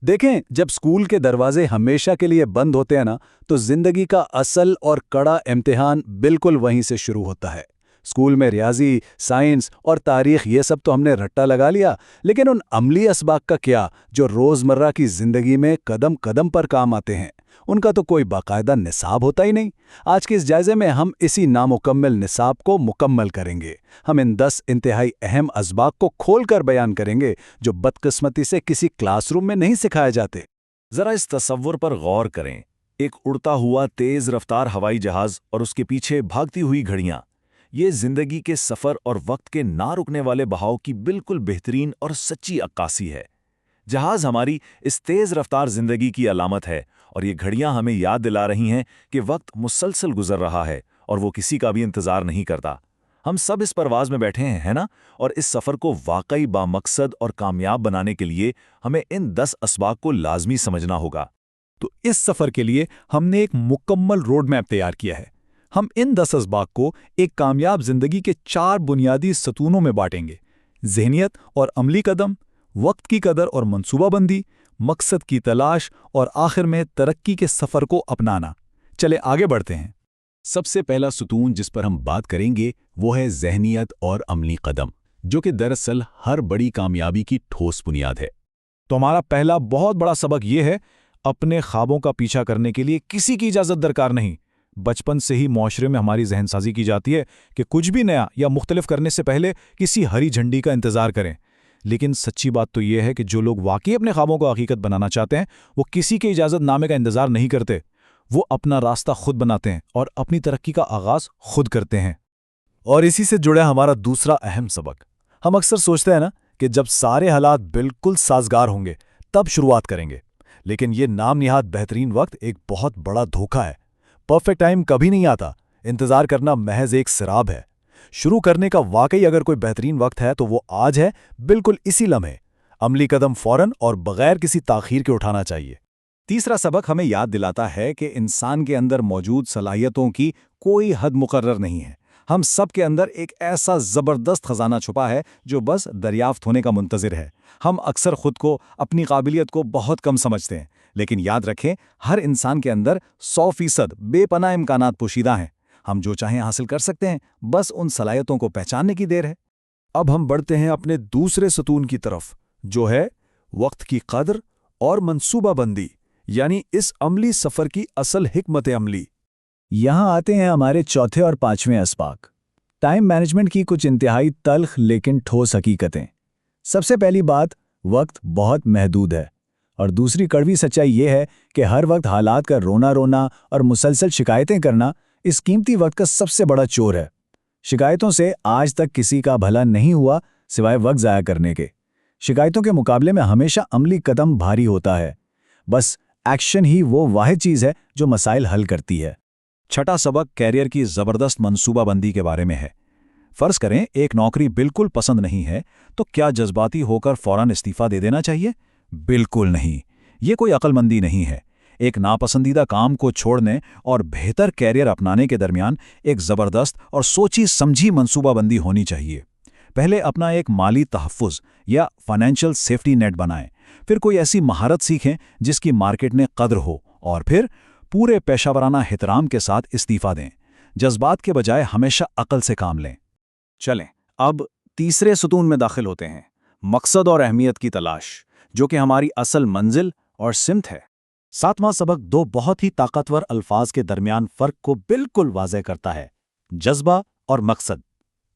देखें, जब स्कूल के दरवाजे हमेशा के लिए बंद होते हैं ना, तो जिंदगी का असल और कड़ा इम्तिहान बिल्कुल वहीं से शुरू होता है। स्कूल में रियाजी, साइंस और तारीख ये सब तो हमने रट्टा लगा लिया, लेकिन उन अमली असबाक का क्या जो रोजमर्रा की जिंदगी में कदम कदम पर काम आते हैं? उनका तो कोई बाकायदा निसाब होता ही नहीं। आज के इस जायजे में हम इसी नामुकम्मल निसाब को मुकम्मल करेंगे। हम इन 10 इंतहाई अहम असबाक को खोलकर बयान करेंगे जो बदकिस्मती से किसी क्लासरूम में नहीं सिखाए जाते। जरा इस तसव्वुर पर गौर करें, एक उड़ता हुआ तेज रफ्तार हवाई जहाज और उसके पीछे भागती हुई घड़ियां। ये जिंदगी के सफर और वक्त के ना रुकने वाले बहाव की बिल्कुल बेहतरीन और सच्ची अक्कासी है। जहाज हमारी इस तेज रफ्तार जिंदगी की अलामत है और ये घड़ियां हमें याद दिला रही हैं कि वक्त मुसलसल गुजर रहा है और वो किसी का भी इंतजार नहीं करता। हम सब इस परवाज में बैठे हैं, है ना? और इस सफर को वाकई बामकसद और कामयाब बनाने के लिए हमें इन 10 असबाक को लाजमी समझना होगा। तो इस सफर के लिए हमने एक मुकम्मल रोड मैप तैयार किया है। हम इन 10 असबाक को एक कामयाब जिंदगी के 4 बुनियादी सतूनों में बांटेंगे: ज़हनियत और अमली कदम, वक्त की कदर और मंसूबाबंदी, मकसद की तलाश और आखिर में तरक्की के सफर को अपनाना। चले आगे बढ़ते हैं। सबसे पहला सुतून जिस पर हम बात करेंगे वो है ज़हनियत और अमली कदम, जो कि दरअसल हर बड़ी कामयाबी की ठोस बुनियाद है। तो हमारा पहला बहुत बड़ा सबक ये है, अपने ख्वाबों का पीछा करने के लिए किसी की इजाज़त दरकार नहीं। बचपन से ही माशरे में हमारी जहनसाजी की जाती है कि कुछ भी नया या मुख्तलिफ करने से पहले किसी हरी झंडी का इंतज़ार करें। लेकिन सच्ची बात तो यह है कि जो लोग वाकई अपने ख्वाबों को हकीकत बनाना चाहते हैं, वो किसी के इजाज़तनामे का इंतज़ार नहीं करते। वो अपना रास्ता खुद बनाते हैं और अपनी तरक्की का आगाज़ खुद करते हैं। और इसी से जुड़ा हमारा दूसरा अहम सबक। हम अक्सर सोचते हैं ना कि जब सारे हालात बिल्कुल साजगार होंगे तब शुरुआत करेंगे, लेकिन ये नाम निहात बेहतरीन वक्त एक बहुत बड़ा धोखा है। परफेक्ट टाइम कभी नहीं आता। इंतज़ार करना महज एक सिराब है। शुरू करने का वाकई अगर कोई बेहतरीन वक्त है तो वो आज है, बिल्कुल इसी लम्हे। अमली कदम फौरन और बगैर किसी ताख़ीर के उठाना चाहिए। तीसरा सबक हमें याद दिलाता है कि इंसान के अंदर मौजूद सलाहियतों की कोई हद मुकर्रर नहीं है। हम सब के अंदर एक ऐसा ज़बरदस्त ख़जाना छुपा है जो बस दरियाफ्त होने का मुंतज़िर है। हम अक्सर खुद को, अपनी काबिलियत को बहुत कम समझते हैं, लेकिन याद रखें, हर इंसान के अंदर 100% बेपनाह इम्कानात पोशीदा हैं। हम जो चाहें हासिल कर सकते हैं, बस उन सलाहियतों को पहचानने की देर है। अब हम बढ़ते हैं अपने दूसरे सतून की तरफ, जो है वक्त की कदर और मंसूबाबंदी, यानी इस अमली सफ़र की असल हिकमत अमली। यहाँ आते हैं हमारे चौथे और पांचवें असबाक, टाइम मैनेजमेंट की कुछ इंतहाई तल्ख लेकिन ठोस हकीकतें। सबसे पहली बात, वक्त बहुत महदूद है, और दूसरी कड़वी सच्चाई ये है कि हर वक्त हालात का रोना रोना और मुसलसल शिकायतें करना इस कीमती वक्त का सबसे बड़ा चोर है। शिकायतों से आज तक किसी का भला नहीं हुआ सिवाय वक्त ज़ाया करने के। शिकायतों के मुकाबले में हमेशा अमली कदम भारी होता है। बस एक्शन ही वो वाहिद चीज़ है जो मसाइल हल करती है। छठा सबक कैरियर की ज़बरदस्त मंसूबाबंदी के बारे में है। फ़र्ज़ करें एक नौकरी बिल्कुल पसंद नहीं है, तो क्या जज्बाती होकर फ़ौरन इस्तीफ़ा दे देना चाहिए? बिल्कुल नहीं। ये कोई अक्लमंदी नहीं है। एक नापसंदीदा काम को छोड़ने और बेहतर कैरियर अपनाने के दरमियान एक ज़बरदस्त और सोची समझी मंसूबाबंदी होनी चाहिए। पहले अपना एक माली तहफ़्फ़ुज़ या फाइनेंशियल सेफ्टी नेट बनाएं, फिर कोई ऐसी महारत सीखें जिसकी मार्केट में कद्र हो, और फिर पूरे पेशावराना एहतराम के साथ इस्तीफ़ा दें। जज्बात के बजाय हमेशा अक्ल से काम लें। चलें, अब तीसरे सुतून में दाखिल होते हैं, मकसद और अहमियत की तलाश, जो कि हमारी असल मंजिल और सिमत है। सातवां सबक दो बहुत ही ताकतवर अल्फाज के दरमियान फ़र्क को बिल्कुल वाज़ेह करता है: जज्बा और मकसद।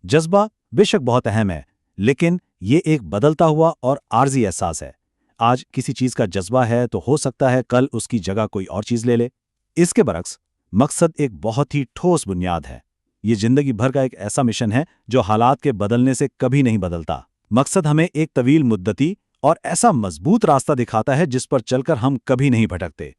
जज्बा बेशक बहुत अहम है, लेकिन ये एक बदलता हुआ और आर्जी एहसास है। आज किसी चीज़ का जज्बा है तो हो सकता है कल उसकी जगह कोई और चीज़ ले ले। इसके बरक्स मकसद एक बहुत ही ठोस बुनियाद है। ये ज़िंदगी भर का एक ऐसा मिशन है जो हालात के बदलने से कभी नहीं बदलता। मकसद हमें एक तवील मुद्दती और ऐसा मजबूत रास्ता दिखाता है जिस पर चलकर हम कभी नहीं भटकते।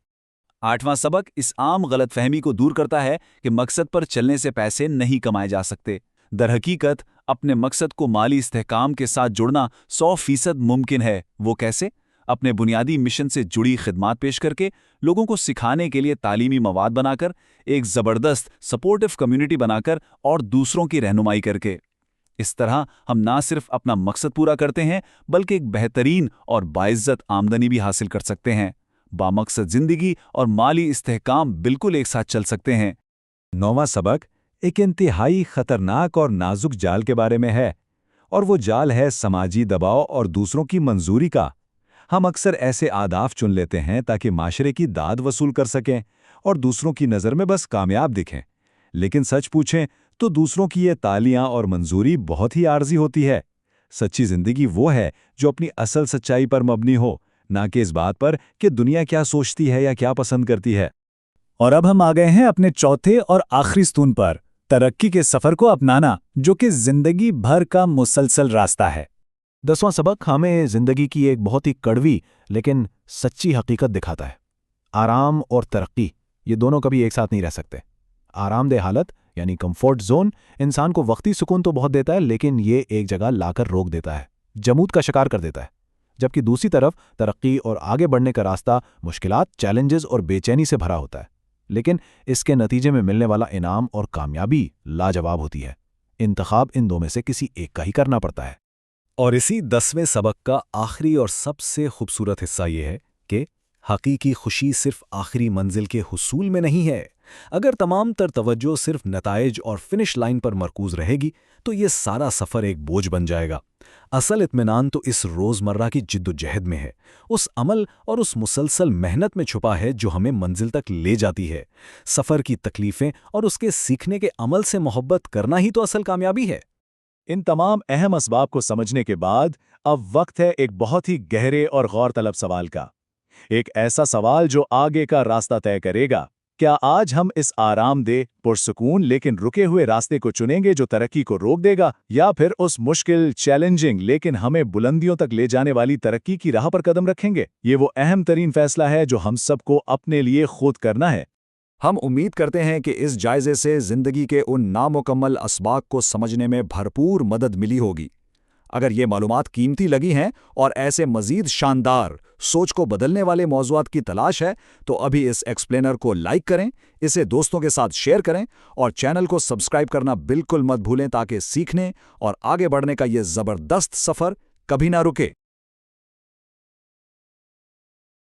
आठवां सबक इस आम गलतफहमी को दूर करता है कि मकसद पर चलने से पैसे नहीं कमाए जा सकते। दरहकीकत अपने मकसद को माली इस्तेहकाम के साथ जुड़ना 100% मुमकिन है। वो कैसे? अपने बुनियादी मिशन से जुड़ी खिदमात पेश करके, लोगों को सिखाने के लिए तालीमी मवाद बनाकर, एक ज़बरदस्त सपोर्टिव कम्युनिटी बनाकर और दूसरों की रहनुमाई करके। اس طرح ہم نہ صرف اپنا مقصد پورا کرتے ہیں بلکہ ایک بہترین اور باعزت آمدنی بھی حاصل کر سکتے ہیں۔ بامقصد زندگی اور مالی استحکام بالکل ایک ساتھ چل سکتے ہیں۔ 9واں سبق ایک انتہائی خطرناک اور نازک جال کے بارے میں ہے، اور وہ جال ہے سماجی دباؤ اور دوسروں کی منظوری کا۔ ہم اکثر ایسے اہداف چن لیتے ہیں تاکہ معاشرے کی داد وصول کر سکیں اور دوسروں کی نظر میں بس کامیاب دکھیں، لیکن سچ پوچھیں تو دوسروں کی یہ تالیاں اور منظوری بہت ہی عارضی ہوتی ہے۔ سچی زندگی وہ ہے جو اپنی اصل سچائی پر مبنی ہو، نہ کہ اس بات پر کہ دنیا کیا سوچتی ہے یا کیا پسند کرتی ہے۔ اور اب ہم آ گئے ہیں اپنے چوتھے اور آخری ستون پر، ترقی کے سفر کو اپنانا، جو کہ زندگی بھر کا مسلسل راستہ ہے۔ 10واں سبق ہمیں زندگی کی ایک بہت ہی کڑوی لیکن سچی حقیقت دکھاتا ہے۔ آرام اور ترقی یہ دونوں کبھی ایک ساتھ نہیں رہ سکتے۔ آرام دہ حالت یعنی کمفورٹ زون انسان کو وقتی سکون تو بہت دیتا ہے، لیکن یہ ایک جگہ لا کر روک دیتا ہے، جمود کا شکار کر دیتا ہے۔ جبکہ دوسری طرف ترقی اور آگے بڑھنے کا راستہ مشکلات، چیلنجز اور بے چینی سے بھرا ہوتا ہے، لیکن اس کے نتیجے میں ملنے والا انعام اور کامیابی لاجواب ہوتی ہے۔ انتخاب ان دو میں سے کسی ایک کا ہی کرنا پڑتا ہے۔ اور اسی 10ویں سبق کا آخری اور سب سے خوبصورت حصہ یہ ہے کہ حقیقی خوشی صرف آخری منزل کے حصول میں نہیں ہے۔ اگر تمام تر توجہ صرف نتائج اور فنش لائن پر مرکوز رہے گی تو یہ سارا سفر ایک بوجھ بن جائے گا۔ اصل اطمینان تو اس روزمرہ کی جد و جہد میں ہے، اس عمل اور اس مسلسل محنت میں چھپا ہے جو ہمیں منزل تک لے جاتی ہے۔ سفر کی تکلیفیں اور اس کے سیکھنے کے عمل سے محبت کرنا ہی تو اصل کامیابی ہے۔ ان تمام اہم اسباب کو سمجھنے کے بعد اب وقت ہے ایک بہت ہی گہرے اور غور طلب سوال کا، ایک ایسا سوال جو آگے کا راستہ طے کرے گا۔ کیا آج ہم اس آرام دہ، پرسکون لیکن رکے ہوئے راستے کو چنیں گے جو ترقی کو روک دے گا، یا پھر اس مشکل، چیلنجنگ لیکن ہمیں بلندیوں تک لے جانے والی ترقی کی راہ پر قدم رکھیں گے؟ یہ وہ اہم ترین فیصلہ ہے جو ہم سب کو اپنے لیے خود کرنا ہے۔ ہم امید کرتے ہیں کہ اس جائزے سے زندگی کے ان نامکمل اسباق کو سمجھنے میں بھرپور مدد ملی ہوگی۔ اگر یہ معلومات قیمتی لگی ہیں اور ایسے مزید شاندار، سوچ کو بدلنے والے موضوعات کی تلاش ہے تو ابھی اس ایکسپلینر کو لائک کریں، اسے دوستوں کے ساتھ شیئر کریں اور چینل کو سبسکرائب کرنا بالکل مت بھولیں تاکہ سیکھنے اور آگے بڑھنے کا یہ زبردست سفر کبھی نہ رکے۔